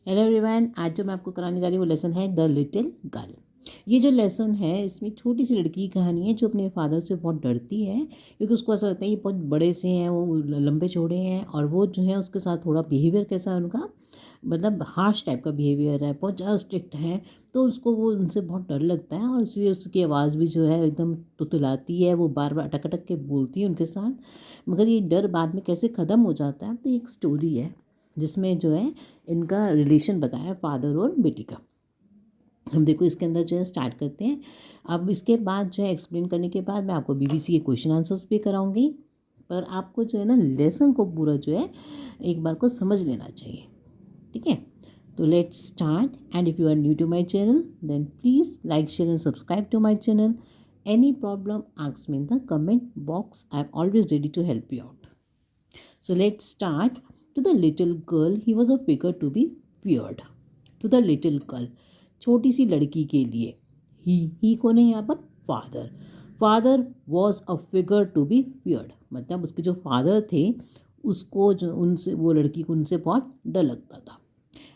Hello everyone, आज जो मैं आपको कराने जा रही हूँ वो लेसन है द लिटिल गर्ल। ये जो लेसन है इसमें छोटी सी लड़की की कहानी है जो अपने फादर से बहुत डरती है, क्योंकि उसको ऐसा लगता है ये बहुत बड़े से हैं, वो लंबे चौड़े हैं और वो जो है उसके साथ थोड़ा बिहेवियर कैसा है उनका, मतलब हार्श टाइप का बिहेवियर है, बहुत ज़्यादा स्ट्रिक्ट है। तो उसको वो उनसे बहुत डर लगता है और इसलिए उसकी आवाज़ भी जो है एकदम तुतलाती है, वो बार बार अटक अटक के बोलती है उनके साथ। मगर ये डर बाद में कैसे ख़त्म हो जाता है, तो ये एक स्टोरी है जिसमें जो है इनका रिलेशन बताया फादर और बेटी का। हम देखो इसके अंदर जो है स्टार्ट करते हैं। अब इसके बाद जो है एक्सप्लेन करने के बाद मैं आपको बीबीसी के क्वेश्चन आंसर्स भी कराऊंगी, पर आपको जो है ना लेसन को पूरा जो है एक बार को समझ लेना चाहिए। ठीक है, तो let's start. And if you are new to my channel then please like share and subscribe to my channel. Any problem ask me in the comment box, I am always ready to help you out. So let's start. To the little girl, he was a figure to be feared. To the little girl, छोटी सी लड़की के लिए ही कौन है यहाँ पर? Father. Father was a figure to be feared, मतलब उसके जो फादर थे उसको जो उनसे वो लड़की को उनसे बहुत डर लगता था।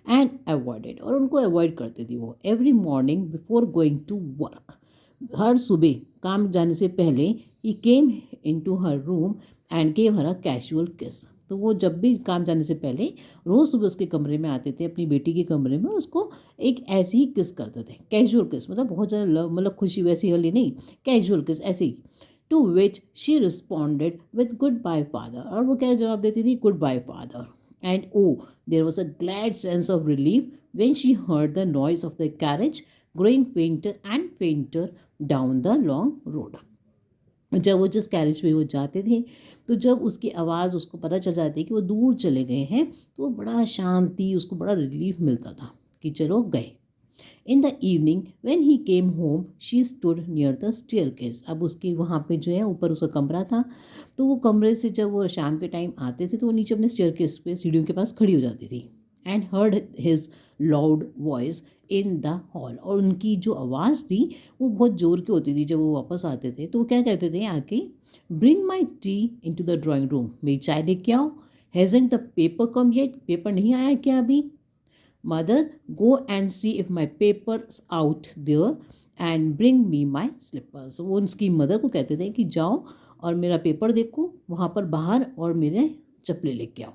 एंड अवॉइडेड, और उनको अवॉइड करती थी वो। Every morning before going to work, हर सुबह काम जाने से पहले ही came into her room and gave her a casual kiss. तो वो जब भी काम जाने से पहले रोज़ सुबह उसके कमरे में आते थे, अपनी बेटी के कमरे में, और उसको एक ऐसे ही किस करते थे। कैजुअल किस मतलब बहुत ज़्यादा लव, मतलब खुशी वैसी वाली नहीं, कैजुअल किस ऐसे ही। To which she responded with goodbye father, और वो क्या जवाब देती थी? Goodbye father. And oh there was a glad sense of relief when she heard the noise of the carriage growing fainter and fainter down the long road। जब वो जिस carriage में वो जाते थे, तो जब उसकी आवाज़ उसको पता चल जाती कि वो दूर चले गए हैं, तो वो बड़ा शांति, उसको बड़ा रिलीफ मिलता था कि चलो गए। In the evening when he came home she stood near the staircase. अब उसके वहाँ पे जो है ऊपर उसका कमरा था, तो वो कमरे से जब वो शाम के टाइम आते थे तो वो नीचे अपने स्टेयरकेस पे सीढ़ियों के पास खड़ी हो जाती थी। And heard his loud voice in the hall, और उनकी जो आवाज़ थी वो बहुत ज़ोर की होती थी। जब वो वापस आते थे तो वो क्या कहते थे आके? Bring my tea into the drawing room, मेरी चाय लेके आओ। Hasn't the paper come yet, paper नहीं आया क्या अभी? Mother go and see if my papers out there and bring me my slippers. वो उसकी मदर को कहते थे कि जाओ और मेरा पेपर देखो वहाँ पर बाहर, और मेरे चप्पलें लेके आओ।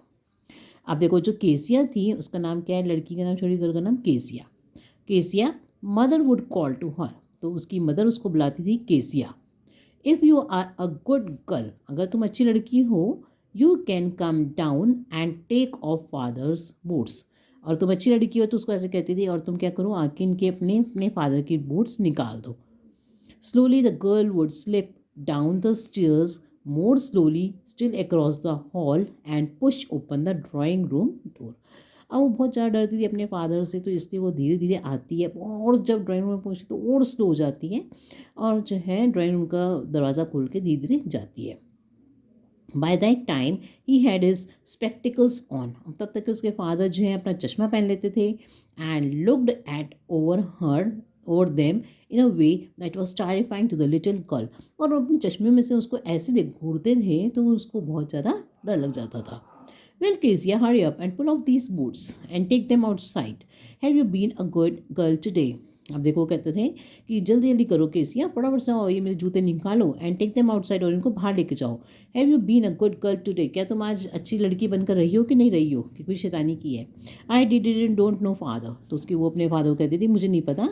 अब देखो जो केसिया थी, उसका नाम क्या है? लड़की का नाम, छोटी गर्ल का नाम Kezia. Kezia mother would call to her, तो उसकी मदर उसको बुलाती थी Kezia. If you are a good girl, अगर तुम अच्छी लड़की हो, you can come down and take off father's boots. और तुम अच्छी लड़की हो तो उसको ऐसे कहती थी, और तुम क्या करो, आके इनके अपने अपने फादर की बूट्स निकाल दो। Slowly, the girl would slip down the stairs more slowly, still across the hall, and push open the drawing room door। अब वो बहुत ज़्यादा डरती थी अपने फादर से, तो इसलिए वो धीरे धीरे आती है, और जब ड्राइंग रूम में पहुँचती तो और स्लो हो जाती है, और जो है ड्राइंग रूम का दरवाज़ा खोल के धीरे धीरे जाती है। By that time he had his spectacles on, तब तक उसके फादर जो है अपना चश्मा पहन लेते थे। And looked at over them in a way that was terrifying to the little girl, और वो अपने चश्मे में से उसको ऐसे देख घूरते थे तो उसको बहुत ज़्यादा डर लग जाता था। Well Kezia, hurry up and pull off these boots and take them outside. Have you been a good girl today? अब देखो कहते थे कि जल्दी जल्दी करो केसिया, फटाफट से आओ, ये मेरे जूते निकालो, एंड टेक देम आउटसाइड, और इनको बाहर लेके जाओ। Have you been a good girl today? क्या तुम आज अच्छी लड़की बनकर रही हो कि नहीं रही हो, कि कोई शैतानी की है? I didn't don't know father, तो उसकी वो अपने फादर को कहती थी मुझे नहीं पता,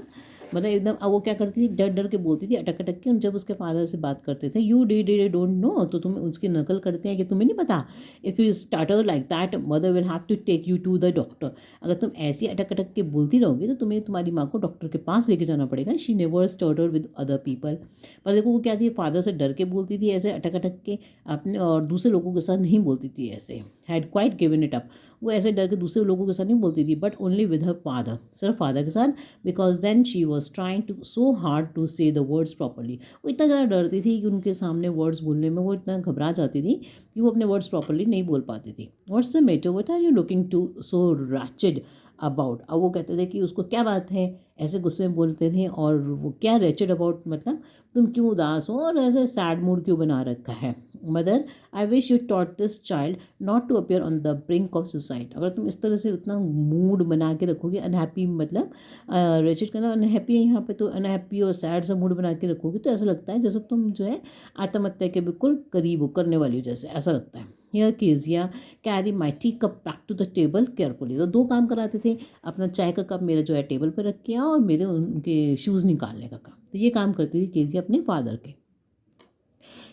मतलब एकदम। अब वो क्या करती थी, डर डर के बोलती थी, अटक अटक के। उन जब उसके फादर से बात करते थे, यू डिड डोंट नो, तो तुम उसकी नकल करते हैं कि तुम्हें नहीं पता। If you stutter like that mother will have to take you to the doctor. अगर तुम ऐसी अटक अटक के बोलती रहोगी तो तुम्हें तुम्हारी माँ को डॉक्टर के पास लेके जाना पड़ेगा। She never starter with other people. पर देखो वो क्या थी, फादर से डर के बोलती थी ऐसे अटक अटक के अपने, और दूसरे लोगों के साथ नहीं बोलती थी ऐसे। Had quite given it up, वो ऐसे डर के दूसरे लोगों के साथ नहीं बोलती थी, but only with her father, सिर्फ फादर के साथ। Because then she was trying to so hard to say the words properly. वो इतना ज़्यादा डरती थी कि उनके सामने वर्ड्स बोलने में वो इतना घबरा जाती थी कि वो अपने वर्ड्स प्रॉपरली नहीं बोल पाती थी। What's the matter, what are you looking to so wretched about. अब वो कहते थे कि उसको क्या बात है, ऐसे गुस्से में बोलते थे। और वो क्या रेचेड अबाउट मतलब तुम क्यों उदास हो और ऐसे सैड मूड क्यों बना रखा है। Mother, I wish you taught this child not to appear on the brink of suicide. अगर तुम इस तरह से उतना मूड बना के रखोगे, अनहैप्पी मतलब रेचेड करना, अनहैप्पी है यहाँ पे, तो अनहैप्पी और सैड सा मूड बना के रखोगे तो ऐसा लगता है जैसे तुम जो है आत्महत्या के बिल्कुल करीब हो, करने वाली हो, जैसे ऐसा लगता है। Here Kezia carry my tea cup back to the table carefully. तो दो काम कराते थे, अपना चाय का कप मेरा जो है टेबल पर रख के आओ और मेरे उनके शूज़ निकालने का काम। तो ये काम करती थी केजिया अपने फादर के।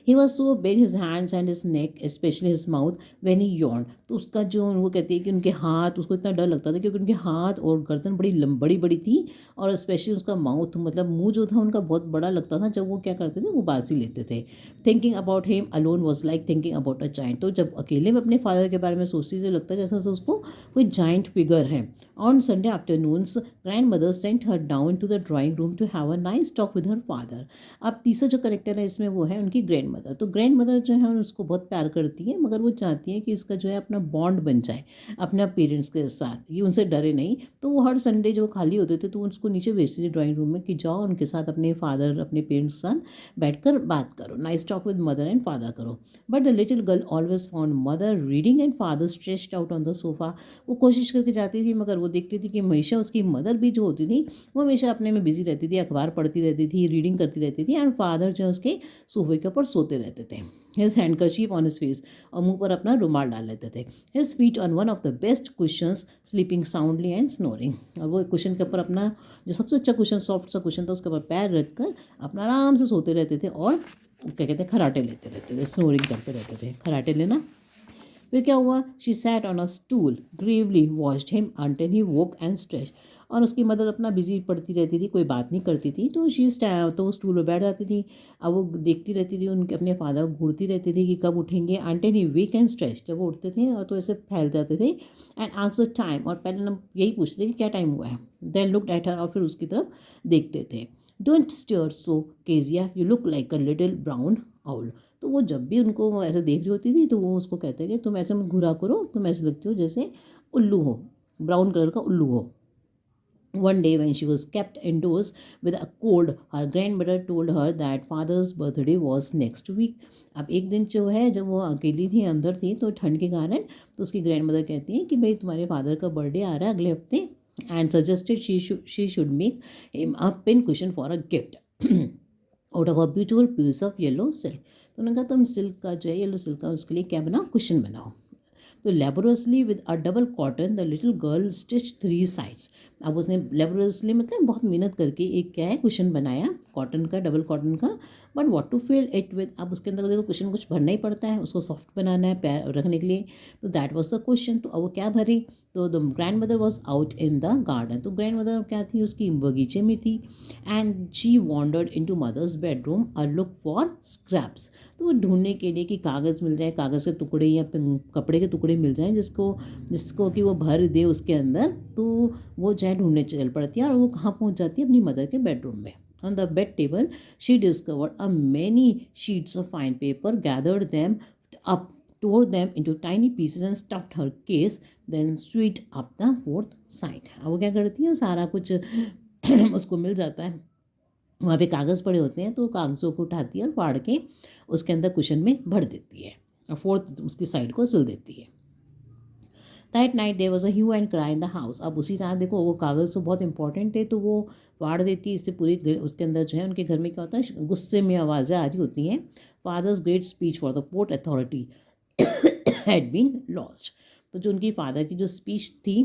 He was so big his hands and his neck specially his mouth when he yawn. तो उसका जो वो कहती है कि उनके हाथ, उसको इतना डर लगता था क्योंकि उनके हाथ और गर्दन बड़ी बड़ी बड़ी थी। और स्पेशली उसका माउथ मतलब मुंह जो था उनका बहुत बड़ा लगता था जब वो क्या करते थे, वो बासी लेते थे। Thinking about him alone was like thinking about a giant. तो जब अकेले में अपने फादर के बारे में सोचती थी लगता है जैसा से उसको कोई जाइंट फिगर है। On Sunday afternoons grandmother sent her down to the drawing room to have a nice talk with her father. अब तीसरा जो करेक्टर है इसमें वो है उनकी ग्रैंड मदर। तो ग्रैंड मदर जो है उसको बहुत प्यार करती है, मगर वो चाहती है कि इसका जो है अपना बॉन्ड बन जाए अपने पेरेंट्स के साथ, ये उनसे डरे नहीं। तो वो हर संडे जो खाली होते थे तो उसको नीचे भेजती थी ड्राइंग रूम में कि जाओ उनके साथ अपने फादर अपने पेरेंट्स के साथ बैठकर बात करो, nice talk with mother and father करो। But the little girl always found mother reading and father stretched out on the sofa. वो कोशिश करके जाती थी मगर वो देखती थी कि हमेशा उसकी मदर भी जो होती थी वो हमेशा अपने में बिजी रहती थी, अखबार पढ़ती रहती थी, रीडिंग करती रहती थी, एंड फादर जो है उसके सोफे के ऊपर सोते रहते थे। हिज हैंडकरशीफ ऑन हिज फेस, और मुंह पर अपना रुमाल डाल लेते थे। His feet on one of the best cushions sleeping soundly and snoring. और वो कुशन के ऊपर अपना जो सबसे अच्छा कुशन, सॉफ्ट सा कुशन था, उसके ऊपर पैर रखकर अपना आराम से सोते रहते थे और क्या कहते हैं खराटे लेते रहते थे, स्नोरिंग करते रहते थे। खराटे लेना। फिर क्या हुआ, she sat on a stool Gravely watched him until he woke and stretch. और उसकी मदर अपना बिजी पढ़ती रहती थी, कोई बात नहीं करती थी, तो तो वो स्टूल पर बैठ जाती थी। अब वो देखती रहती थी उनके अपने फादर को, घूरती रहती थी कि कब उठेंगे। Until he woke and stretch, जब वो उठते थे और तो ऐसे फैल जाते थे। एंड आस्क्ड द टाइम, और पहले हम यही पूछते थे कि क्या टाइम हुआ है। देन लुक्ड एट हर, और फिर उसकी तरफ देखते थे। Don't stare so Kezia, you look like a little brown owl. तो वो जब भी उनको वो ऐसे देख रही होती थी तो वो उसको कहते हैं कि तुम ऐसे मत घुरा करो, तुम ऐसे लगती हो जैसे उल्लू हो, ब्राउन कलर का उल्लू हो। One day, when she was kept indoors with a cold, her grandmother told her that father's birthday was next week. अब एक दिन जो है जब वो अकेली थी, अंदर थी, तो ठंड के कारण तो उसकी ग्रैंड मदर कहती हैं कि भाई तुम्हारे फादर का बर्थडे आ रहा है अगले हफ्ते, and suggested she should make him a pin cushion for a gift out of a beautiful piece of yellow silk. तो उन्होंने कहा तुम सिल्क का जो है येलो सिल्क का उसके लिए क्या बनाओ, कुशन बनाओ। तो laboriously with a double cotton the little girl stitch 3 sides. अब उसने लेबोरसली मतलब बहुत मेहनत करके एक क्या है कुशन बनाया कॉटन का, डबल कॉटन का। But what to fill it with, अब उसके अंदर देखो कुशन कुछ भरना ही पड़ता है, उसको सॉफ्ट बनाना है पैर रखने के लिए। तो दैट वॉज द क्वेश्चन, तो अब वो क्या भरी। तो the grandmother was out in the garden. तो ग्रैंड मदर क्या थी, उसकी बगीचे में थी। And she wandered into mother's bedroom a look for scraps. तो वो ढूंढने के लिए कि कागज़ मिल जाए, कागज़ के टुकड़े या कपड़े के टुकड़े मिल जाएं जिसको जिसको कि वो भर दे उसके अंदर। तो वो जो है ढूंढने चल पड़ती है और वो कहाँ पहुँच जाती है, अपनी मदर के बेडरूम में। On the bed table, she discovered a many sheets of fine paper, gathered them up, tore them into tiny pieces and stuffed her case, then sewed up the fourth side. अब वो क्या करती है, सारा कुछ उसको मिल जाता है, वहाँ पे कागज़ पड़े होते हैं, तो कागज़ों को उठाती है और फाड़ के उसके अंदर कुशन में भर देती है और फोर्थ उसकी साइड को सिल देती है। That night there was a hue and cry in the house. अब उसी रात देखो वो कागज़ तो बहुत इंपॉर्टेंट है, तो वो फाड़ देती है, इससे पूरी उसके अंदर जो है उनके घर में क्या होता है, गुस्से में आवाज़ें आ रही होती हैं। Father's great speech for the port authority had been lost. तो जो उनकी फादर की जो स्पीच थी,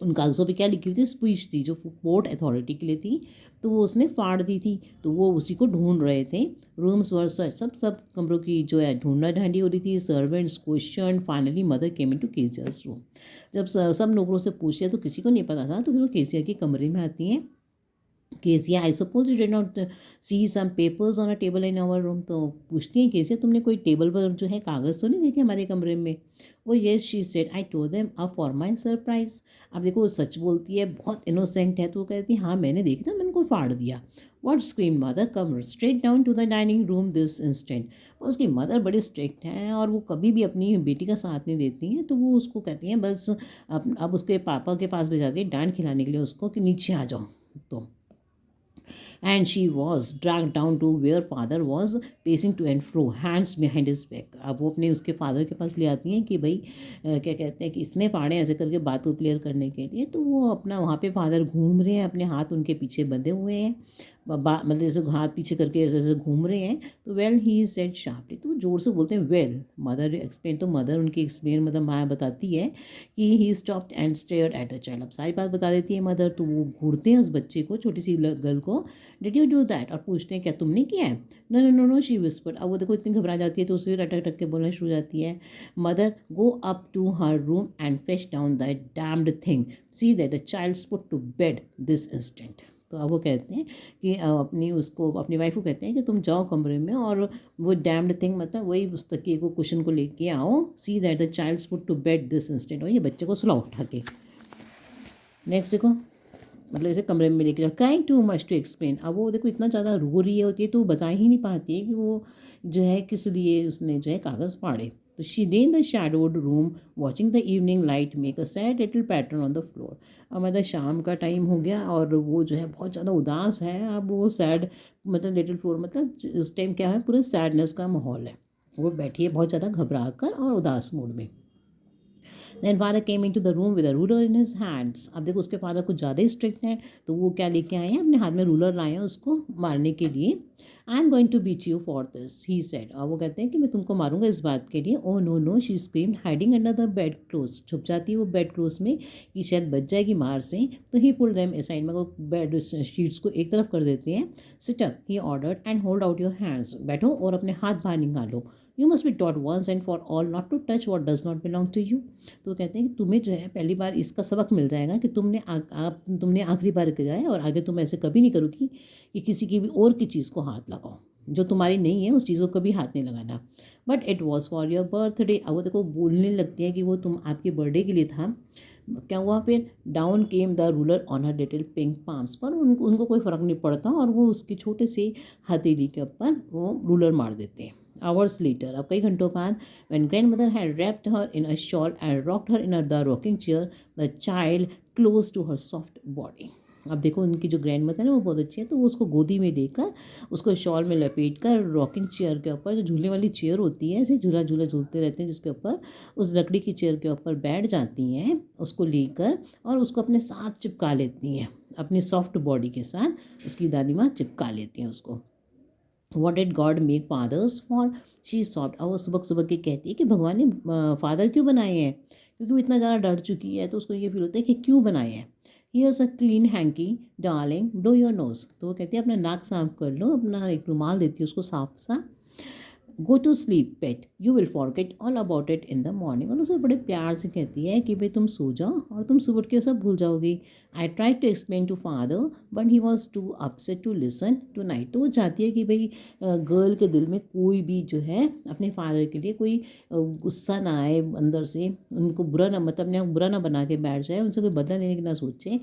उन कागज़ों पे क्या लिखी हुई थी, स्पीच थी जो पोर्ट अथॉरिटी के लिए थी, तो वो उसने फाड़ दी थी। तो वो उसी को ढूंढ रहे थे। रूम्स वर सर्च, सब कमरों की जो है ढूंढना ढांडी हो रही थी। Servants question, finally mother came into Kezia's room. जब सब नौकरों से पूछ लिया तो किसी को नहीं पता था, तो फिर वो केजिया के कमरे में आती हैं Kezia, I suppose you did not see some papers on a table in our room. तो पूछती हैं केसिया, तुमने कोई टेबल पर जो है कागज़ तो नहीं देखे हमारे कमरे में? वो yes she said I told them a for my surprise. अब देखो वो सच बोलती है, बहुत इनोसेंट है, तो वो कहती है हाँ मैंने देखी था, मैंने उनको फाड़ दिया। What scream mother, come straight down to the dining room this instant. उसकी मदर बड़ी स्ट्रिक्ट हैं और वो कभी भी अपनी बेटी का साथ नहीं देती हैं, तो वो उसको कहती हैं बस अब उसके पापा के पास ले जाती है डांट खिलाने के लिए उसको कि नीचे आ जाओ। तो and she was dragged down to where father was pacing to and fro, hands behind his back। अब वो अपने उसके फादर के पास ले आती हैं कि भाई क्या कहते हैं कि इसने फाड़े, ऐसे करके बात को क्लियर करने के लिए। तो वो अपना वहाँ पे फादर घूम रहे हैं, अपने हाथ उनके पीछे बंधे हुए हैं, मतलब जैसे हाथ पीछे करके ऐसे ऐसे घूम रहे हैं। तो वेल ही सेड शार्पली, तो जोर से बोलते हैं वेल। मदर एक्सप्लेन, तो मदर उनकी एक्सप्लेन मतलब माँ बताती है कि he stopped and stared at a child. अब सारी बात बता देती है मदर। तो वो घूरते हैं उस बच्चे को, छोटी सी गर्ल को, डिड यू डू दैट, और पूछते हैं क्या तुमने किया है? No no no no she whispered. अब वो देखो इतनी घबरा जाती है तो उसे अटक अटक के बोलना शुरू हो जाती है। Mother go up to her room and fetch down that damned thing, see that the child put to bed this instant. तो अब वो कहते हैं कि अपनी वाइफ को कहते हैं कि तुम जाओ कमरे में और वो डैम्ड थिंग मतलब वही उस तकिए को, कुशन को लेके आओ, see that the child put to bed this instant, और ये बच्चे को सुलाओ उठा के। नेक्स्ट देखो, मतलब ऐसे कमरे में लेके जाओ। Crying too much to explain. अब वो देखो इतना ज़्यादा रो रही है होती है, तो वो बता ही नहीं पाती है कि वो जो है किस लिए उसने जो है कागज़ फाड़े। तो she day in the shadowed room watching the evening light make a sad little pattern on the floor. अब मतलब शाम का टाइम हो गया और वो जो है बहुत ज़्यादा उदास है। अब वो सैड मतलब लिटिल फ्लोर मतलब उस टाइम क्या है, पूरे सैडनेस का माहौल है। वो बैठी है बहुत ज़्यादा घबरा कर और उदास मूड में। Then father came into the room with a ruler in his hands. अब देखो उसके फादर कुछ ज़्यादा ही स्ट्रिक्ट हैं, तो वो क्या लेके आए हैं, अपने हाथ में रूलर लाए हैं उसको मारने के लिए। I am going to beat you for this he said. और वो कहते हैं कि मैं तुमको मारूंगा इस बात के लिए। Oh no no she screamed hiding under the bed close. छुप जाती है वो बेड क्लोज में कि शायद बच जाएगी मार से। तो ही पुल देम असाइड, में वो बेड शीट्स को एक तरफ कर देते हैं। Sit up he ordered and hold out your hands. बैठो और अपने हाथ बाहर निकालो। You must be taught once and for all not to touch what does not belong to you. तो कहते हैं कि तुम्हें जो है पहली बार इसका सबक मिल जाएगा कि तुमने आखिरी बार किया है और आगे तुम ऐसे कभी नहीं करोगी कि किसी की भी और की चीज़ को हाथ लगाओ, जो तुम्हारी नहीं है उस चीज़ को कभी हाथ नहीं लगाना। But it was for your birthday. अब वो देखो बोलने लगती है कि वो तुम आपके बर्थडे के लिए था। क्या हुआ फिर, down came the ruler on her little pink palms. पर उनको कोई फ़र्क नहीं पड़ता और वो उसके छोटे से हथेली के ऊपर वो रूलर मार देते हैं। आवर्स लेटर, अब कई घंटों बाद, when grandmother had wrapped her in a shawl and rocked her in the rocking chair, the child close to her soft body। अब देखो उनकी जो ग्रैंड मदर है वो बहुत अच्छी है, तो वो उसको गोदी में देकर उसको शॉल में लपेट कर रॉकिंग चेयर के ऊपर, जो झूलने वाली चेयर होती है ऐसे झूला झूला झूलते रहते हैं जिसके ऊपर, उस लकड़ी की चेयर के ऊपर बैठ जाती हैं उसको लेकर और उसको अपने साथ चिपका लेती हैं, अपनी सॉफ्ट बॉडी के साथ उसकी दादी माँ चिपका लेती हैं उसको। What did God make fathers for, she sobbed. और वो सुबह सुबह के कहती है कि भगवान ने फादर क्यों बनाए हैं, क्योंकि वो इतना ज़्यादा डर चुकी है तो उसको ये फील होता है कि क्यों बनाए हैं। Here's a clean hanky darling blow your nose. तो वो कहती है अपना नाक साफ कर लो, अपना एक रुमाल देती है उसको साफ सा। Go to sleep pet, you will forget all about it in the morning. और उसे बड़े प्यार से कहती है कि भाई तुम सो जाओ और तुम सुबह उठ के सब भूल जाओगी। I try to explain to father but he was too upset to listen tonight. तो वो चाहती है कि भाई गर्ल के दिल में कोई भी जो है अपने फादर के लिए कोई गुस्सा ना आए अंदर से, उनको बुरा ना मतलब अपने बुरा ना बना के बैठ जाए, उनसे कोई बदला लेने की ना सोचे,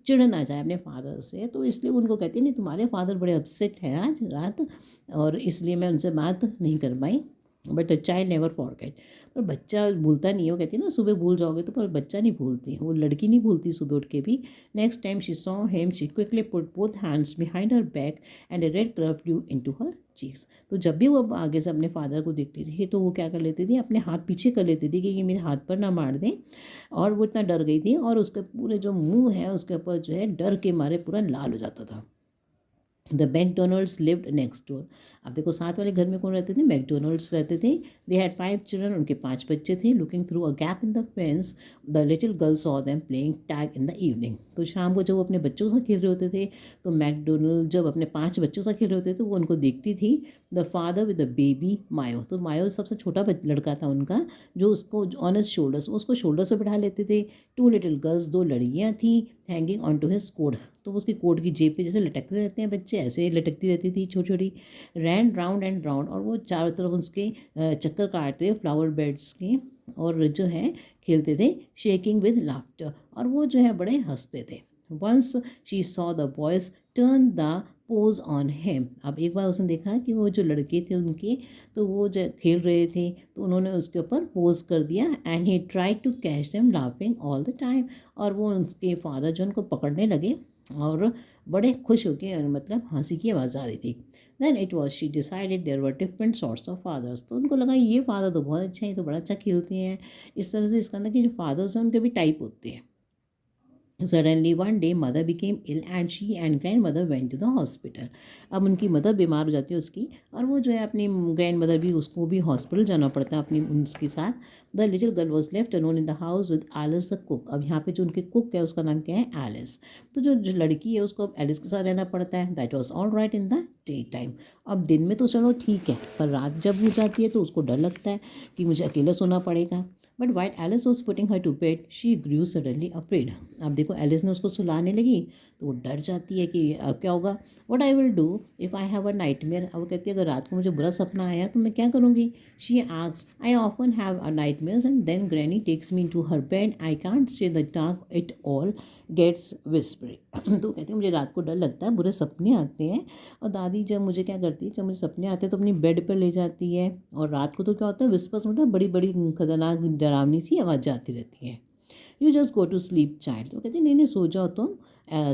चिढ़ ना जाए अपने फादर से। तो इसलिए उनको कहती है नहीं तुम्हारे फादर बड़े अपसेट हैं आज रात और इसलिए मैं उनसे बात नहीं कर पाई। But a child never forget. पर बच्चा भूलता नहीं है, वो कहती है ना सुबह भूल जाओगे तो, पर बच्चा नहीं भूलती, वो लड़की नहीं भूलती सुबह उठ के भी। Next time she saw him she quickly put both hands behind her back and A red curve flu into her cheeks. तो जब भी वो अब आगे से अपने फादर को देखती थी तो वो क्या कर लेती थी, अपने हाथ पीछे कर लेती थी कि ये मेरे हाथ पर ना मार दें। और वो इतना डर गई थी और उसके पूरे जो मुंह है उसके ऊपर जो है डर के मारे पूरा लाल हो जाता था। The McDonald's lived next door. अब देखो साथ वाले घर में कौन रहते थे, मैकडोनल्ड्स रहते थे। दे हैड 5 चिल्ड्रन, उनके 5 बच्चे थे। Looking through a gap in the fence the little girl saw them playing tag in the evening. तो शाम को जब वो अपने बच्चों के साथ खेल रहे होते थे तो मैकडोनल्ड जब अपने 5 बच्चों के साथ खेल रहे होते थे तो वो उनको देखती थी the father with the baby Mayo. तो मायो सबसे छोटा लड़का था उनका, जो उसको ऑन हिज शोल्डर्स, उसको शोल्डर से बैठा लेते थे। टू लिटिल गर्ल्स, दो लड़कियाँ थी, hanging on to his coat. तो उसकी कोट की जेब पे जैसे लटकते रहते हैं बच्चे, ऐसे लटकती रहती थी छोटी छोटी। रैन राउंड एंड राउंड, और वो चारों तरफ उसके चक्कर काटते फ्लावर बेड्स के, और जो है खेलते थे, शेकिंग विद लाफ्टर, और वो जो है बड़े हंसते थे। Once she saw the boys turn the hose on him. अब एक बार उसने देखा कि वो जो लड़के थे उनके, तो वो जो खेल रहे थे, तो उन्होंने उसके ऊपर पोज कर दिया। And he try to catch them laughing all the time, और वो उनके फादर जो उनको पकड़ने लगे और बड़े खुश होके, मतलब हंसी की आवाज़ आ रही थी। Then it was she decided there were different sorts of fathers. तो उनको लगा ये फादर तो बहुत अच्छे हैं, ये तो बड़ा अच्छा खेलते हैं। इस तरह से इसका अंदर के जो फादर्स हैं उनके भी टाइप होते हैं। Suddenly one day mother became ill and she and grandmother went to the hospital. अब उनकी मदर बीमार हो जाती है उसकी, और वो जो है अपनी ग्रैंड मदर भी, उसको भी हॉस्पिटल जाना पड़ता है अपनी उसके साथ। The little girl was left alone in the house with Alice the cook. अब यहाँ पे जो उनके कुक है उसका नाम क्या है, एलिस। तो जो लड़की है उसको अब एलिस के साथ रहना पड़ता है। That was all right in the day time. अब दिन में तो चलो ठीक है, पर रात जब हो जाती है तो उसको डर लगता है कि मुझे अकेला सोना पड़ेगा। But while Alice was putting her to bed she grew suddenly afraid. अब देखो एलिस ने उसको सुलाने लगी तो वो डर जाती है कि अब क्या होगा। What I will do if I have a night mayor. अब वो कहती है अगर रात को मुझे बुरा सपना आया तो मैं क्या करूँगी। She asks I often have a nightmares and then granny takes me to her bed I can't stay the dark it all gets whispering. तो कहती है मुझे रात को डर लगता है, बुरे सपने आते हैं, और दादी जब मुझे क्या करती है, जब मुझे सपने आते हैं तो अपनी बेड पर ले जाती है, और रात को तो क्या होता है, विस्पर्स मतलब बड़ी बड़ी खतरनाक डरावनी सी आवाज़ आती रहती है। You just go to sleep child. तो कहती नहीं नहीं सो जाओ तुम,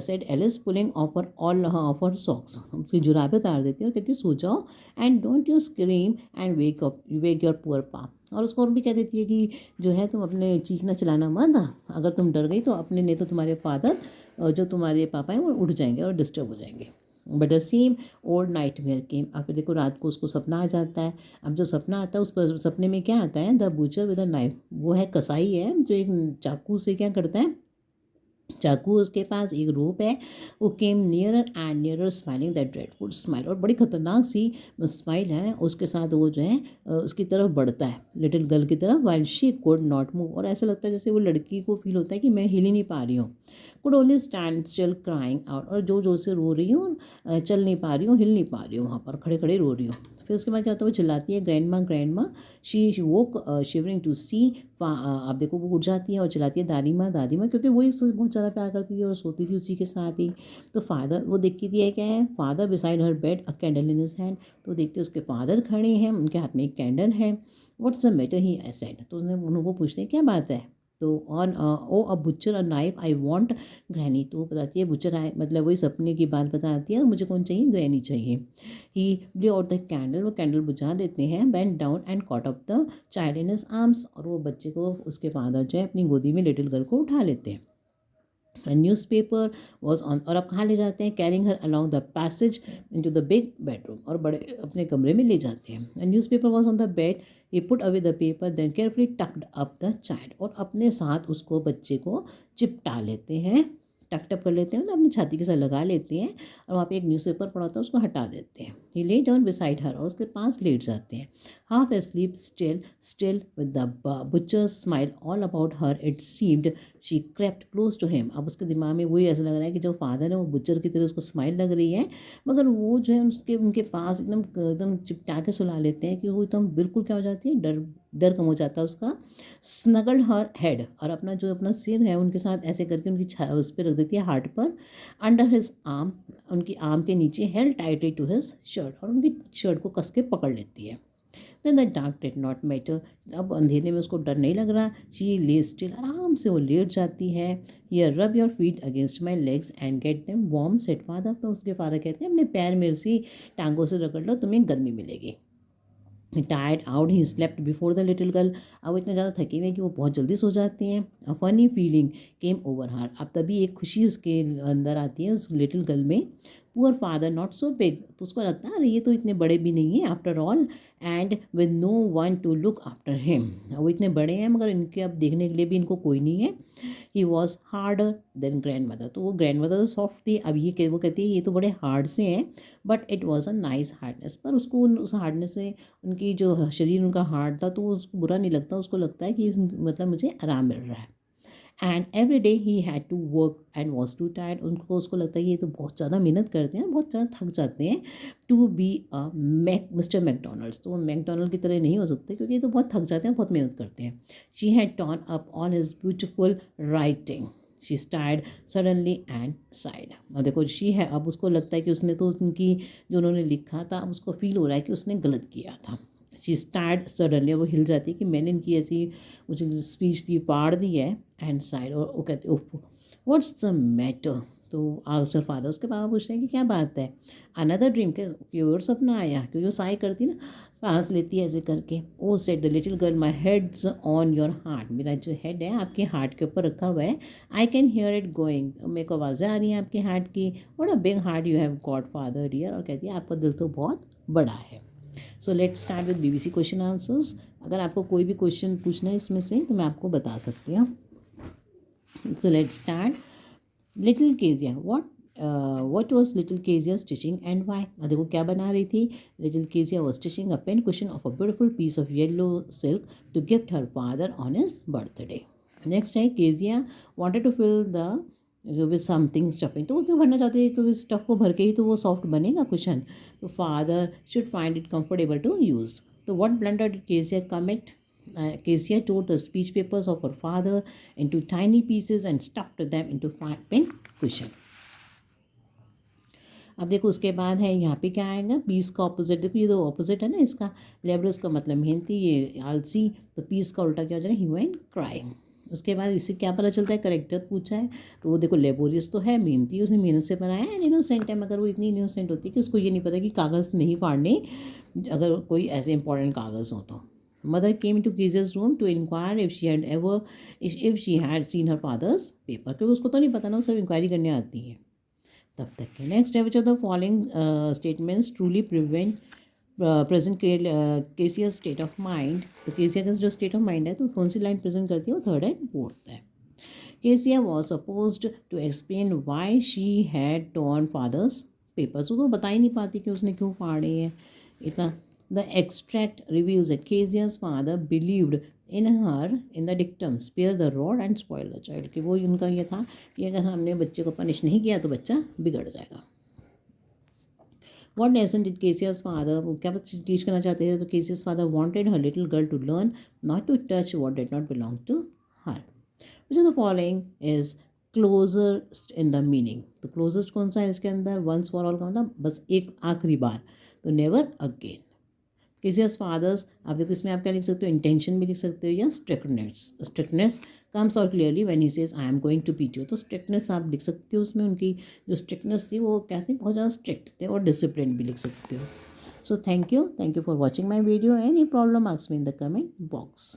said Alice pulling off her all off her socks. उसकी जुराबें उतार देती है और कहती है सो जाओ, and don't you scream and wake your poor पा। और उसको और भी कह देती है कि जो है तुम अपने चीखना चलाना मत, अगर तुम डर गई तो अपने, नहीं तो तुम्हारे फादर जो तुम्हारे पापा हैं वो उठ जाएंगे और डिस्टर्ब हो जाएंगे। But the same old nightmare came. अब फिर देखो रात को उसको सपना आ जाता है। अब जो सपना आता है उस सपने में क्या आता है, the butcher with a knife. वो है कसाई है जो एक चाकू से क्या करता है, चाकू उसके पास, एक रोप है। वो came nearer and nearer smiling that dreadful smile, और बड़ी खतरनाक सी स्माइल है उसके साथ। वो जो है उसकी तरफ बढ़ता है, लिटिल गर्ल की तरफ। While she could not move, और ऐसा लगता है जैसे वो लड़की को फील होता है कि मैं हिल ही नहीं पा रही हूँ। Could only stand still crying out, और जो जोर से रो रही हूँ, चल नहीं पा रही हूँ, हिल नहीं पा रही हूँ, वहाँ पर खड़े खड़े रो रही हूँ। फिर उसके बाद क्या होता है, वो चिल्लाती है ग्रैंड माँ ग्रैंड माँ। शी वोक शिवरिंग टू सी। आप देखो वो उठ जाती है और चिल्लाती है दादी माँ, क्योंकि वही उससे बहुत ज़्यादा प्यार करती थी और सोती थी उसी के साथ ही। तो फादर वो देखती थी क्या है, father beside her bed a candle in his hand. तो देखते उसके फादर खड़े हैं, उनके हाथ में एक कैंडल है। What's the matter he I said. तो उसने उनको पूछते हैं क्या बात है। तो on oh a butcher a knife I want granny. तो वो बताती है बुचर आए, मतलब वही सपने की बात बताती है, और मुझे कौन चाहिए, ग्रैनी चाहिए। ही ब्लू आउट द कैंडल, वो कैंडल बुझा देते हैं। Bend down and caught up the child in his arms, और वो बच्चे को, उसके फादर जो है अपनी गोदी में लिटिल गर्ल को उठा लेते हैं। न्यूज़ पेपर वॉज ऑन, और अब कहाँ ले जाते हैं, carrying her along the passage into the big bedroom, और बड़े अपने कमरे में ले जाते हैं। Newspaper was on the bed, he put away the paper then carefully tucked up the child, और अपने साथ उसको, बच्चे को चिपटा लेते हैं, टक टक कर लेते हैं ना, अपनी छाती के साथ लगा लेते हैं, और वहाँ पे एक न्यूज़पेपर पड़ा होता है उसको हटा देते हैं। ही ले डाउन बिसाइड हर, और उसके पास लेट जाते हैं। Half asleep still with the butcher smile all about her it seemed she crept close to him. अब उसके दिमाग में वही ऐसा लग रहा है कि जो फादर है वो बुचर की तरह उसको स्माइल लग रही है, मगर वो जो है उसके उनके पास एकदम एकदम चिपटा के सुला लेते हैं कि वो एकदम बिल्कुल क्या हो जाती है, डर डर कम हो जाता है उसका। स्नगल्ड हर हेड, और अपना जो अपना सिर है उनके साथ ऐसे करके उनकी उस पर रख देती है, हार्ट पर। अंडर हिज आर्म, उनकी आर्म के नीचे, held tightly to his shirt, और उनकी शर्ट को कस के पकड़ लेती है। Then the dark did not matter, अब अंधेरे में उसको डर नहीं लग रहा। शी ले स्टिल, आराम से वो लेट जाती है। Here rub your feet against my legs and get them warm set father. तो उसके फादर कहते हैं अपने पैर मेरे से टांगों से रगड़ लो, तुम्हें गर्मी मिलेगी। Tired out he slept before the little girl. अब वो इतने ज़्यादा थके हुए कि वो बहुत जल्दी सो जाते हैं। A funny feeling came over हर, अब तभी एक खुशी उसके अंदर आती है उस लिटिल गर्ल में। Poor father not so big, तो उसको लगता है अरे ये तो इतने बड़े भी नहीं हैं after all, and with no one to look after him, वो इतने बड़े हैं मगर इनके अब देखने के लिए भी इनको कोई नहीं है। He was harder than grand mother, तो वो ग्रैंड मदर तो सॉफ्ट थी, अब ये वो कहती है ये तो बड़े हार्ड से हैं, but it was a nice hardness, पर उसको उस हार्डनेस से उनकी जो शरीर उनका हार्ड था तो उसको बुरा नहीं लगता, उसको लगता है कि मतलब मुझे आराम मिल रहा है। And every day he had to work and was too tired, उनको उसको लगता है ये तो बहुत ज़्यादा मेहनत करते हैं, बहुत ज़्यादा थक जाते हैं, to be a mister McDonald's, तो वो मैकडोनल्ड की तरह नहीं हो सकते क्योंकि ये तो बहुत थक जाते हैं, बहुत मेहनत करते हैं। She had turn up on his beautiful writing, she stared suddenly and side, और देखो शी है, अब उसको लगता है कि उसने तो उनकी जो उन्होंने लिखा था अब उसको फील हो रहा है कि उसने गलत किया था। शी स्टार्ट सडनली, वो हिल जाती है कि मैंने इनकी ऐसी मुझे स्पीच थी पाड़ दी है, एंड साइड, और वो कहते उफ व्हाट्स द मैटर, तो आस्टर फादर, उसके पापा पूछते हैं कि क्या बात है, अनदर ड्रीम के कोई और सपना आया, क्योंकि वो साई करती ना, सांस लेती है ऐसे करके। Oh said the little girl my head's on your heart, मेरा जो हेड है आपके हार्ट के ऊपर रखा हुआ है, I can hear it going, मेरे को आवाज़ें आ रही हैं आपके हार्ट की, what a big heart you have godfather dear, और कहती है आपका दिल तो बहुत बड़ा है। So let's start with BBC question answers, अगर आपको कोई भी क्वेश्चन पूछना है इसमें से तो मैं आपको बता सकती हूँ। सो let's start, little Kezia, what was little Kezia stitching and why? देखो क्या बना रही थी, little Kezia was stitching a pen cushion of a beautiful piece of yellow silk to gift her father on his birthday. Next है, Kezia wanted to fill the with something stuffing, तो वो क्यों भरना चाहती है, क्योंकि स्टफ़ को भर के ही तो वो सॉफ्ट बनेगा कुशन, तो father should find it comfortable to use, तो what blunder did Kezia commit? Kezia tore the speech papers of her father into tiny pieces and stuffed them into pen cushion. अब देखो उसके बाद है यहाँ पे क्या आएगा, पीस का ऑपोजिट, देखो ये तो ऑपोजिट है ना इसका, लेबरस का मतलब मेहनती, ये आलसी, तो पीस का उल्टा क्या हो जाएगा, ह्यूमन क्राइम। उसके बाद इससे क्या पता चलता है, करेक्टर पूछा है तो वो देखो लेबोरियस तो है, मेहनती, उसने मेहनत से बनाया, एंड इनोसेंट है, मगर वो इतनी इनोसेंट होती है कि उसको ये नहीं पता कि कागज़ नहीं फाड़ने अगर कोई ऐसे इंपॉर्टेंट कागज़ हो तो। Mother came into Kezia's room to inquire if she had seen her father's paper, क्योंकि उसको तो नहीं पता ना, वो सब इंक्वायरी करने आती है तब तक के। नेक्स्ट है, which are the following statements truly present Kezia state of mind, तो केसिया का जो स्टेट ऑफ माइंड है तो कौन सी लाइन प्रेजेंट करती है, वो थर्ड एंड फोर्थ है। Kezia was supposed to explain why she had torn father's papers, वो बता ही नहीं पाती कि उसने क्यों फाड़े हैं इतना। The extract reveals that Kezia's father believed in her in the dictum spare the rod and spoil the child, कि वो उनका ये था कि अगर हमने बच्चे को पनिश नहीं किया तो बच्चा बिगड़ जाएगा। What lesson did Kezia's father, वो क्या टीच करना चाहते थे, तो Kezia's father wanted her little girl to learn not to touch what did not belong to her. Which of the following is closest in the meaning, तो closest कौन सा है इसके अंदर, once for all का मतलब बस एक आखिरी बार, तो never again। Kezia's fathers, आप देखो इसमें आप क्या लिख सकते हो, इंटेंशन भी लिख सकते हो या strictness comes out clearly when he says I am going to beat you, तो स्ट्रिक्टनेस आप लिख सकते हो उसमें, उनकी जो स्ट्रिक्टनेस थी वो क्या थी, बहुत ज़्यादा स्ट्रिक्ट थे, और डिसिप्लिन भी लिख सकते हो। So thank you for watching my video, any problem ask me in the comment box.